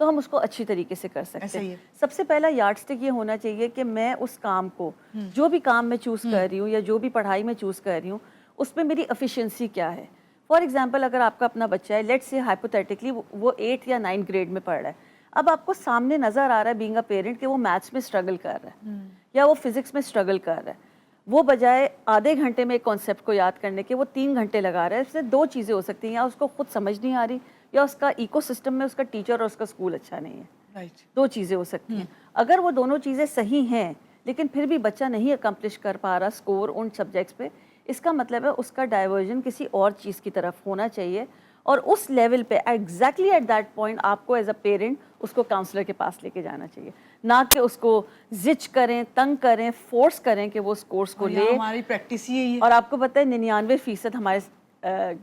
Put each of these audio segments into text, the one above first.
تو ہم اس کو اچھی طریقے سے کر سکتے ایسا ہی ہیں. ہے. سب سے پہلا یارڈ اسٹک یہ ہونا چاہیے کہ میں اس کام کو جو بھی کام میں چوز کر رہی ہوں یا جو بھی پڑھائی میں چوز کر رہی ہوں اس میں میری افیشینسی کیا ہے. فار ایگزامپل اگر آپ کا اپنا بچہ ہے, لیٹ سے ہائپوتھیٹکلی وہ 8 یا 9 گریڈ میں پڑھ رہا ہے, اب آپ کو سامنے نظر آ رہا ہے بینگ اے پیرنٹ کہ وہ میتھس میں اسٹرگل کر رہا ہے یا وہ فزکس میں اسٹرگل کر رہا ہے, وہ بجائے آدھے گھنٹے میں ایک کانسیپٹ کو یاد کرنے کے وہ 3 گھنٹے لگا رہا ہے. اس سے دو چیزیں ہو سکتی ہیں, یا اس کو خود سمجھ نہیں آ رہی یا اس کا ایکو سسٹم میں اس کا ٹیچر اور اس کا اسکول اچھا نہیں ہے. رائٹ. دو چیزیں ہو سکتی ہیں. اگر وہ دونوں چیزیں صحیح ہیں لیکن پھر بھی بچہ نہیں اکمپلش کر پا رہا اسکور ان سبجیکٹس پہ, اس کا مطلب ہے اس کا ڈائیورژن کسی اور چیز کی طرف ہونا چاہیے. اور اس لیول پہ ایگزیکٹلی ایٹ دیٹ پوائنٹ آپ کو ایز اے پیرنٹ اس کو کاؤنسلر کے پاس لے کے جانا چاہیے, نہ کہ اس کو زچ کریں, تنگ کریں, فورس کریں کہ وہ اس کورس کو لے. ہماری پریکٹس ہی یہی ہے. اور آپ کو پتہ ہے 99% ہمارے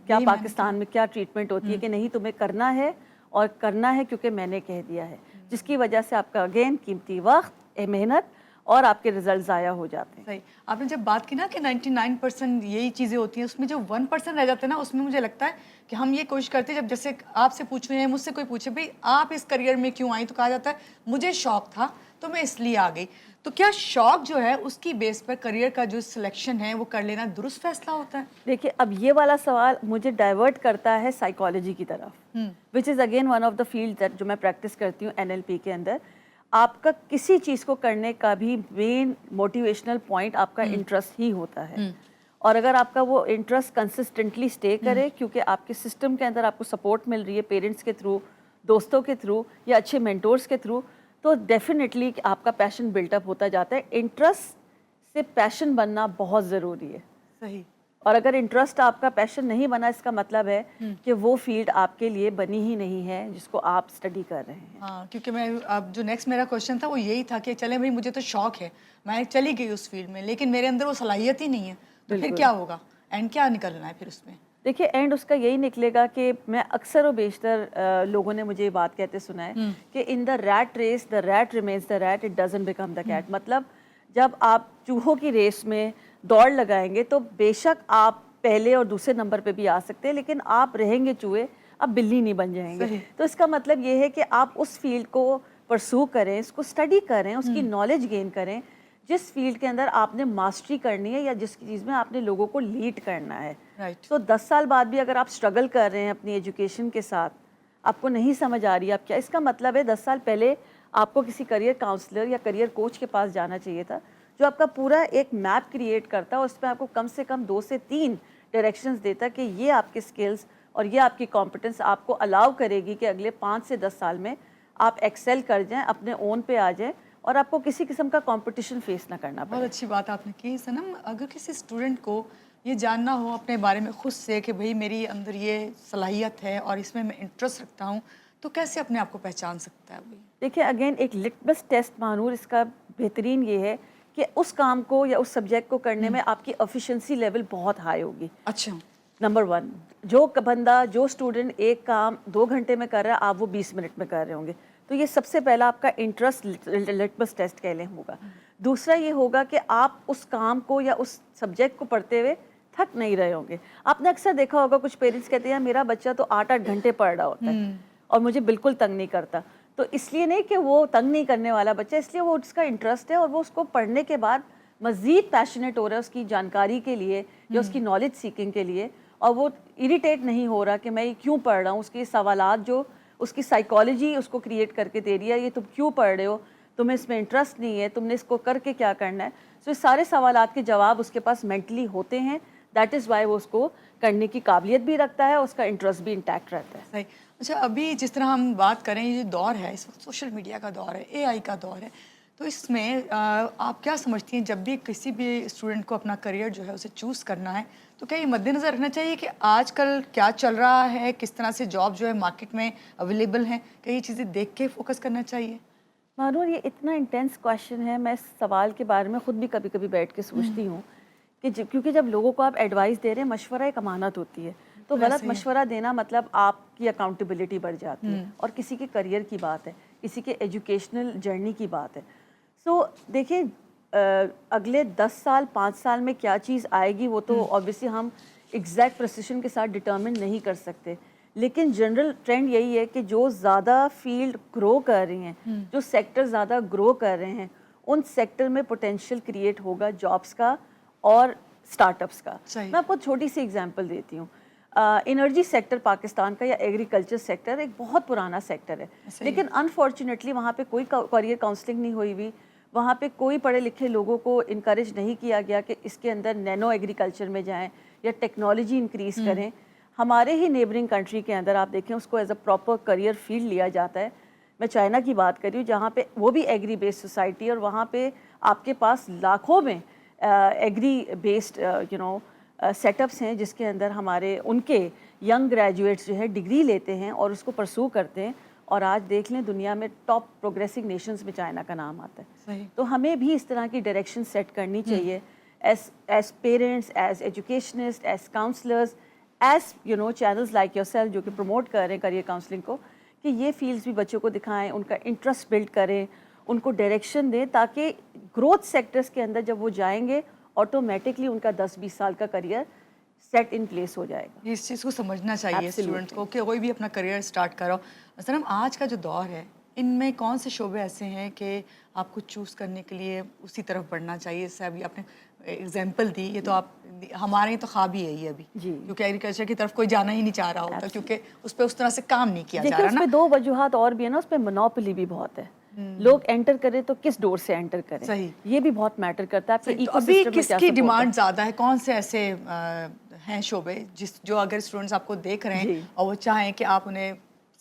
کیا پاکستان میں کیا ٹریٹمنٹ ہوتی ہے کہ نہیں تمہیں کرنا ہے اور کرنا ہے کیونکہ میں نے کہہ دیا ہے, جس کی وجہ سے آپ کا اگین قیمتی وقت, محنت اور آپ کے رزلٹ ضائع ہو جاتے ہیں. صحیح. آپ نے جب بات کی نا کہ 99% یہی چیزیں ہوتی ہیں, اس میں جو 1% رہ جاتے ہیں نا, اس میں مجھے لگتا ہے کہ ہم یہ کوشش کرتے ہیں, جب جیسے آپ سے پوچھیں یا مجھ سے کوئی پوچھے بھئی آپ اس کریئر میں کیوں آئیں, تو کہا جاتا ہے مجھے شوق تھا تو میں اس لیے آ گئی. تو کیا شوق جو ہے اس کی بیس پر کریئر کا جو سلیکشن ہے وہ کر لینا درست فیصلہ ہوتا ہے؟ دیکھیے اب یہ والا سوال مجھے ڈائیورٹ کرتا ہے سائیکالوجی کی طرف, which is again one of the field جو میں پریکٹس کرتی ہوں NLP کے اندر. آپ کا کسی چیز کو کرنے کا بھی مین موٹیویشنل پوائنٹ آپ کا انٹرسٹ ہی ہوتا ہے, اور اگر آپ کا وہ انٹرسٹ کنسسٹنٹلی اسٹے کرے کیونکہ آپ کے سسٹم کے اندر آپ کو سپورٹ مل رہی ہے پیرنٹس کے تھرو, دوستوں کے تھرو یا اچھے مینٹورس کے تھرو, تو ڈیفینیٹلی آپ کا پیشن بلٹ اپ ہوتا جاتا ہے. انٹرسٹ سے پیشن بننا بہت ضروری ہے. صحیح. اور اگر انٹرسٹ آپ کا پیشن نہیں بنا, اس کا مطلب ہے کہ وہ فیلڈ آپ کے لیے بنی ہی نہیں ہے جس کو آپ اسٹڈی کر رہے ہیں. ہاں, کیونکہ میں اب جو نیکسٹ میرا کوشچن تھا وہ یہی تھا کہ چلیں بھائی مجھے تو شوق ہے, میں چلی گئی اس فیلڈ میں, لیکن میرے اندر وہ صلاحیت ہی نہیں ہے, تو پھر کیا ہوگا, اینڈ کیا نکلنا ہے پھر اس میں؟ دیکھیے اینڈ اس کا یہی نکلے گا کہ میں اکثر و بیشتر لوگوں نے مجھے یہ بات کہتے سنا ہے کہ in the rat race the rat remains the rat, it doesn't become the cat. مطلب جب آپ چوہوں کی ریس میں دوڑ لگائیں گے تو بے شک آپ پہلے اور دوسرے نمبر پہ بھی آ سکتے ہیں, لیکن آپ رہیں گے چوہے, آپ بلی نہیں بن جائیں گے. تو اس کا مطلب یہ ہے کہ آپ اس فیلڈ کو پرسو کریں, اس کو اسٹڈی کریں, اس کی نالج گین کریں جس فیلڈ کے اندر آپ نے ماسٹری کرنی ہے یا جس چیز میں آپ نے لوگوں کو لیڈ کرنا ہے. تو 10 سال بعد بھی اگر آپ اسٹرگل کر رہے ہیں اپنی ایجوکیشن کے ساتھ, آپ کو نہیں سمجھ آ رہی ہے آپ کیا, اس کا مطلب ہے 10 سال پہلے آپ کو کسی کریئر کاؤنسلر یا کریئر کوچ کے پاس جانا چاہیے تھا, جو آپ کا پورا ایک میپ کریٹ کرتا ہے, اس میں آپ کو کم سے کم 2 سے 3 ڈائریکشنز دیتا کہ یہ آپ کے سکلز اور یہ آپ کی کمپٹنس آپ کو الاؤ کرے گی کہ اگلے 5 سے 10 سال میں آپ ایکسل کر جائیں, اپنے اون پہ آ جائیں اور آپ کو کسی قسم کا کمپٹیشن فیس نہ کرنا پڑے. بہت اچھی بات آپ نے کی صنم. اگر کسی اسٹوڈنٹ کو یہ جاننا ہو اپنے بارے میں خود سے کہ بھئی میری اندر یہ صلاحیت ہے اور اس میں انٹرسٹ رکھتا ہوں, تو کیسے اپنے آپ کو پہچان سکتا ہے وہی؟ دیکھیے اگین ایک لٹمس ٹیسٹ مانور اس کا بہترین یہ ہے کہ اس کام کو یا اس سبجیکٹ کو کرنے میں آپ کی ایفیشنسی لیول بہت ہائی ہوگی. اچھا. نمبر 1, جو بندہ جو اسٹوڈنٹ ایک کام 2 گھنٹے میں کر رہا ہے, آپ وہ 20 منٹ میں کر رہے ہوں گے, تو یہ سب سے پہلا آپ کا انٹرسٹ لٹمس ٹیسٹ کہہ لیں ہوگا. دوسرا یہ ہوگا کہ آپ اس کام کو یا اس سبجیکٹ کو پڑھتے ہوئے تھک نہیں رہے ہوں گے. آپ نے اکثر دیکھا ہوگا کچھ پیرنٹس کہتے ہیں میرا بچہ تو 8-8 گھنٹے پڑھ رہا ہوتا ہے اور مجھے بالکل تنگ نہیں کرتا. تو اس لیے نہیں کہ وہ تنگ نہیں کرنے والا بچہ, اس لیے وہ اس کا انٹرسٹ ہے اور وہ اس کو پڑھنے کے بعد مزید پیشنیٹ ہو رہا ہے اس کی جانکاری کے لیے یا اس کی نالج سیکنگ کے لیے, اور وہ اریٹیٹ نہیں ہو رہا کہ میں یہ کیوں پڑھ رہا ہوں. اس کے سوالات جو اس کی سائیکالوجی اس کو کریٹ کر کے دے رہی ہے, یہ تم کیوں پڑھ رہے ہو, تمہیں اس میں انٹرسٹ نہیں ہے, تم نے اس کو کر کے کیا کرنا ہے. سو اس سارے سوالات کے جواب اس کے پاس مینٹلی ہوتے ہیں, دیٹ از وائی وہ اس کو کرنے کی قابلیت بھی رکھتا ہے, اس کا انٹرسٹ بھی انٹیکٹ رہتا ہے. صحیح. اچھا, ابھی جس طرح ہم بات کریں, یہ جو دور ہے اس وقت سوشل میڈیا کا دور ہے, AI کا دور ہے, تو اس میں آپ کیا سمجھتی ہیں جب بھی کسی بھی اسٹوڈنٹ کو اپنا کریئر جو ہے اسے چوز کرنا ہے, تو کیا یہ مد نظر رکھنا چاہیے کہ آج کل کیا چل رہا ہے, کس طرح سے جاب جو ہے مارکیٹ میں اویلیبل ہیں, کیا یہ چیزیں دیکھ کے فوکس کرنا چاہیے؟ مانور یہ اتنا انٹینس کویشچن ہے, میں اس سوال کے بارے میں خود بھی کبھی کبھی بیٹھ کے سوچتی ہوں کہ کیونکہ جب لوگوں کو آپ ایڈوائس دے رہے ہیں, مشورہ ایک امانت ہوتی ہے, تو غلط مشورہ دینا مطلب آپ کی اکاؤنٹیبلٹی بڑھ جاتی ہے, اور کسی کے کریئر کی بات ہے, کسی کے ایجوکیشنل جرنی کی بات ہے. سو دیکھیں اگلے 10 سال 5 سال میں کیا چیز آئے گی وہ تو obviously ہم ایگزیکٹ پریسیشن کے ساتھ ڈٹرمن نہیں کر سکتے, لیکن جنرل ٹرینڈ یہی ہے کہ جو زیادہ فیلڈ گرو کر رہی ہیں، جو سیکٹر زیادہ گرو کر رہے ہیں، ان سیکٹر میں پوٹینشیل کریٹ ہوگا جابس کا اور اسٹارٹ اپس کا. میں آپ کو چھوٹی سی ایگزامپل دیتی ہوں. انرجی سیکٹر پاکستان کا یا ایگریکلچر سیکٹر ایک بہت پرانا سیکٹر ہے، لیکن انفارچونیٹلی وہاں پہ کوئی کیریئر کاؤنسلنگ نہیں ہوئی ہوئی، وہاں پہ کوئی پڑھے لکھے لوگوں کو انکریج نہیں کیا گیا کہ اس کے اندر نینو ایگریکلچر میں جائیں یا ٹیکنالوجی انکریز کریں. ہمارے ہی نیبرنگ کنٹری کے اندر آپ دیکھیں اس کو as a proper career field لیا جاتا ہے. میں چائنا کی بات کر رہی ہوں جہاں پہ وہ بھی ایگری بیسڈ سوسائٹی، اور وہاں پہ آپ کے پاس لاکھوں میں ایگری بیسڈ سیٹ اپس ہیں جس کے اندر ہمارے ان کے ینگ گریجویٹس جو ہے ڈگری لیتے ہیں اور اس کو پرسو کرتے ہیں. اور آج دیکھ لیں دنیا میں ٹاپ پروگریسنگ نیشنز میں چائنا کا نام آتا ہے. تو ہمیں بھی اس طرح کی ڈائریکشن سیٹ کرنی چاہیے as parents, as educationist, as counsellors, as channels like yourself جو کہ پروموٹ کر رہے ہیں کریئر کاؤنسلنگ کو، کہ یہ فیلڈز بھی بچوں کو دکھائیں، ان کا انٹرسٹ بلڈ کریں، ان کو ڈائریکشن دیں، تاکہ گروتھ سیکٹرز کے اندر جب وہ جائیں گے آٹومیٹکلی ان کا 10-20 سال کا کریئر سیٹ ان پلیس ہو جائے گا. اس چیز کو سمجھنا چاہیے اسٹوڈنٹس کو کہ کوئی بھی اپنا کریئر سٹارٹ کرو. مثلاً آج کا جو دور ہے ان میں کون سے شعبے ایسے ہیں کہ آپ کو چوز کرنے کے لیے اسی طرف بڑھنا چاہیے؟ اس سے ابھی آپ نے ایگزامپل دی، یہ تو آپ ہمارے تو خواب ہی ہے یہ ابھی، کیونکہ ایگریکلچر کی طرف کوئی جانا ہی نہیں چاہ رہا ہوتا کیونکہ اس پہ اس طرح سے کام نہیں کیا جا رہا نا. اس پہ دو وجوہات اور بھی ہیں نا، اس پہ منوپلی بھی بہت ہے. لوگ انٹر کریں تو کس ڈور سے انٹر کریں، یہ بھی بہت میٹر کرتا ہے. ابھی کس کی ڈیمانڈ زیادہ ہے؟ کون سے ایسے ہیں شعبے جو اگر اسٹوڈنٹس آپ کو دیکھ رہے ہیں اور وہ چاہیں کہ آپ انہیں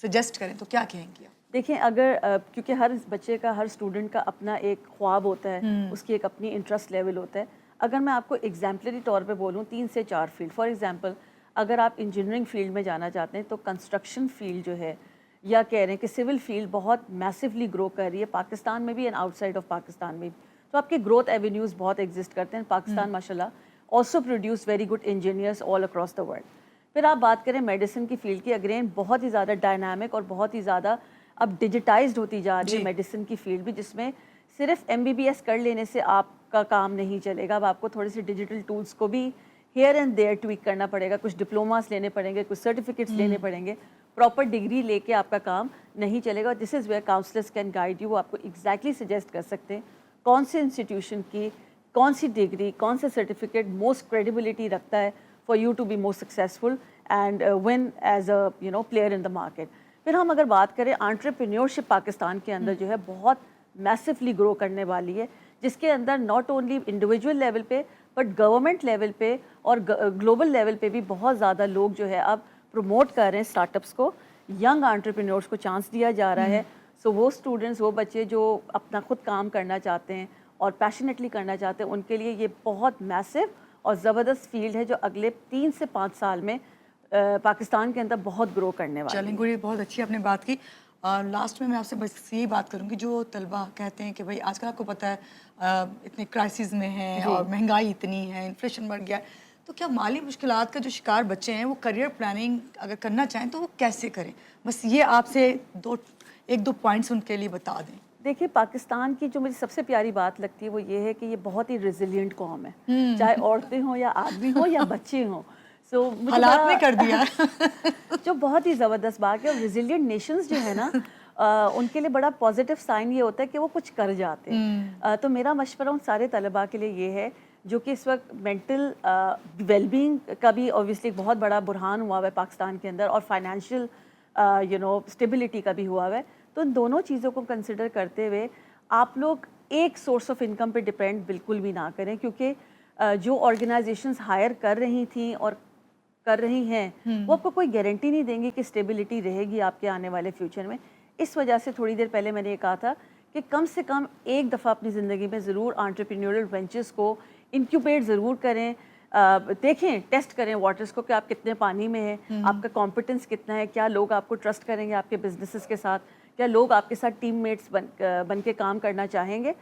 سجیسٹ کریں تو کیا کہیں گے؟ دیکھیں اگر کیونکہ ہر بچے کا، ہر اسٹوڈنٹ کا اپنا ایک خواب ہوتا ہے، اس کی ایک اپنی انٹرسٹ لیول ہوتا ہے. اگر میں آپ کو ایگزامپلری طور پہ بولوں 3 سے 4 فیلڈ، فار ایگزامپل اگر آپ انجینئرنگ فیلڈ میں جانا چاہتے ہیں تو کنسٹرکشن فیلڈ جو ہے، یا کہہ رہے ہیں کہ سول فیلڈ بہت میسیولی گرو کر رہی ہے پاکستان میں بھی and out side of Pakistan میں بھی. تو آپ کے گروتھ ایونیوز بہت ایگزسٹ کرتے ہیں. پاکستان ماشاء اللہ also produce very good engineers all across the world. پھر آپ بات کریں میڈیسن کی فیلڈ کی، اگین بہت ہی زیادہ ڈائنامک اور بہت ہی زیادہ اب ڈیجیٹائزڈ ہوتی جا رہی ہے میڈیسن کی فیلڈ بھی، جس میں صرف MBBS کر لینے سے آپ کا کام نہیں چلے گا. اب آپ کو تھوڑے سے ڈیجیٹل ٹولس کو بھی ہیئر اینڈ دیئر ٹویک کرنا پڑے گا، کچھ ڈپلوماس لینے پڑیں گے، کچھ سرٹیفکیٹس لینے پڑیں گے. پراپر ڈگری لے کے آپ کا کام نہیں چلے گا. This is where counsellors can guide you. وہ آپ کو ایگزیکٹلی سجیسٹ کر سکتے ہیں کون سے انسٹیٹیوشن کی کون سی ڈگری، کون سے سرٹیفکیٹ موسٹ کریڈیبلٹی رکھتا ہے for you to be most successful and one as a player in the market. پھر ہم اگر بات کریں انٹرپرینیورشپ پاکستان کے اندر جو ہے بہت میسیولی گرو کرنے والی ہے، جس کے اندر ناٹ اونلی انڈیویجول لیول پہ بٹ گورنمنٹ لیول پہ اور گلوبل لیول پہ بھی بہت زیادہ لوگ جو ہے اب پروموٹ کر رہے ہیں اسٹارٹ اپس کو. ینگ انٹرپرینورس کو چانس دیا جا رہا ہے. سو وہ اسٹوڈنٹس، وہ بچے جو اپنا خود کام کرنا چاہتے ہیں اور پیشنیٹلی کرنا چاہتے ہیں، ان کے لیے یہ بہت میسو اور زبردست فیلڈ ہے جو اگلے 3 سے 5 سال میں پاکستان کے اندر بہت گرو کرنے والی ہے. چلیں گوری، بہت اچھی آپ نے بات کی. لاسٹ میں آپ سے بس یہی بات کروں گی، جو طلبہ کہتے ہیں کہ بھائی آج کل آپ کو پتہ ہے اتنے کرائسس میں ہیں اور مہنگائی اتنی ہے، انفلیشن بڑھ گیا ہے، تو کیا مالی مشکلات کا جو شکار بچے ہیں وہ کریئر پلاننگ اگر کرنا چاہیں تو وہ کیسے کریں؟ بس یہ آپ سے 1-2 پوائنٹس ان کے لیے بتا دیں. دیکھیے پاکستان کی جو مجھے سب سے پیاری بات لگتی ہے وہ یہ ہے کہ یہ بہت ہی ریزیلینٹ قوم ہے، چاہے عورتیں ہوں یا آدمی ہوں یا بچے ہوں. سو حالات نے کر دیا جو بہت ہی زبردست بات ہے. اور ریزیلینٹ نیشنز جو ہے نا ان کے لیے بڑا پازیٹیو سائن یہ ہوتا ہے کہ وہ کچھ کر جاتے ہیں. تو میرا مشورہ ان سارے طلباء کے لیے یہ ہے جو کہ اس وقت مینٹل ویل بینگ کا بھی اوبیسلی بہت بڑا بحران ہوا ہوا ہے پاکستان کے اندر، اور فائنینشیل اسٹیبلٹی کا بھی ہوا ہوا ہے. تو ان دونوں چیزوں کو کنسیڈر کرتے ہوئے آپ لوگ ایک سورس آف انکم پہ ڈپینڈ بالکل بھی نہ کریں، کیونکہ جو آرگنائزیشنز ہائر کر رہی تھیں اور کر رہی ہیں وہ آپ کو کوئی گارنٹی نہیں دیں گی کہ اسٹیبلٹی رہے گی آپ کے آنے والے فیوچر میں. اس وجہ سے تھوڑی دیر پہلے میں نے یہ کہا تھا کہ کم سے کم ایک دفعہ اپنی زندگی میں ضرور انٹرپرینیورل وینچرز کو انکیوبیٹ ضرور کریں. دیکھیں، ٹیسٹ کریں واٹرز کو کہ آپ کتنے پانی میں ہیں، آپ کا کمپٹنس کتنا ہے، کیا لوگ آپ کو ٹرسٹ کریں گے آپ کے بزنسز کے ساتھ، کیا لوگ آپ کے ساتھ ٹیم میٹس بن کے کام کرنا چاہیں گے.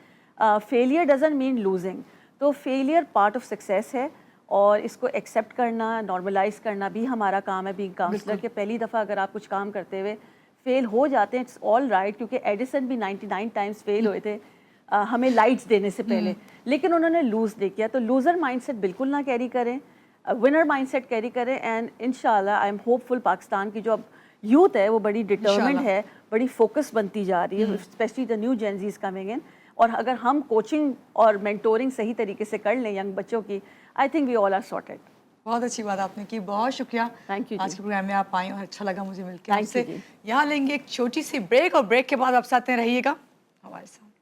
Failure doesn't mean losing. تو فیلئر پارٹ آف سکسیس ہے اور اس کو ایکسیپٹ کرنا، نارملائز کرنا بھی ہمارا کام ہے بینگ کاؤنسلر. کہ پہلی دفعہ اگر آپ کچھ کام کرتے ہوئے فیل ہو جاتے ہیں، اٹس آل رائٹ. کیونکہ ایڈیسن بھی 99 ٹائمز فیل ہوئے تھے ہمیں لائٹس دینے سے پہلے، لیکن انہوں نے لوز نہیں کیا. تو لوزر مائنڈ سیٹ بالکل نہ کیری کریں. ونر مائنڈ سیٹ کیری کریں اینڈ انشاءاللہ آئی ایم ہوپ فل پاکستان کی جو اب یوتھ ہے وہ بڑی ڈٹرمنڈ ہے, بڑی فوکس بنتی جا رہی ہے, especially the new gen Zs coming in. اور اگر ہم کوچنگ اور مینٹورنگ صحیح طریقے سے کر لیں ینگ بچوں کی, I think we all are sorted. بہت اچھی بات آپ نے کی, بہت شکریہ. Thank you. آج کے پروگرام میں آپ آئیں اور اچھا لگا مجھے مل کے. تھینک یو جی. یہاں لیں گے ایک چھوٹی سی بریک اور بریک کے بعد آپ ساتھ رہیے گا ہمارے ساتھ.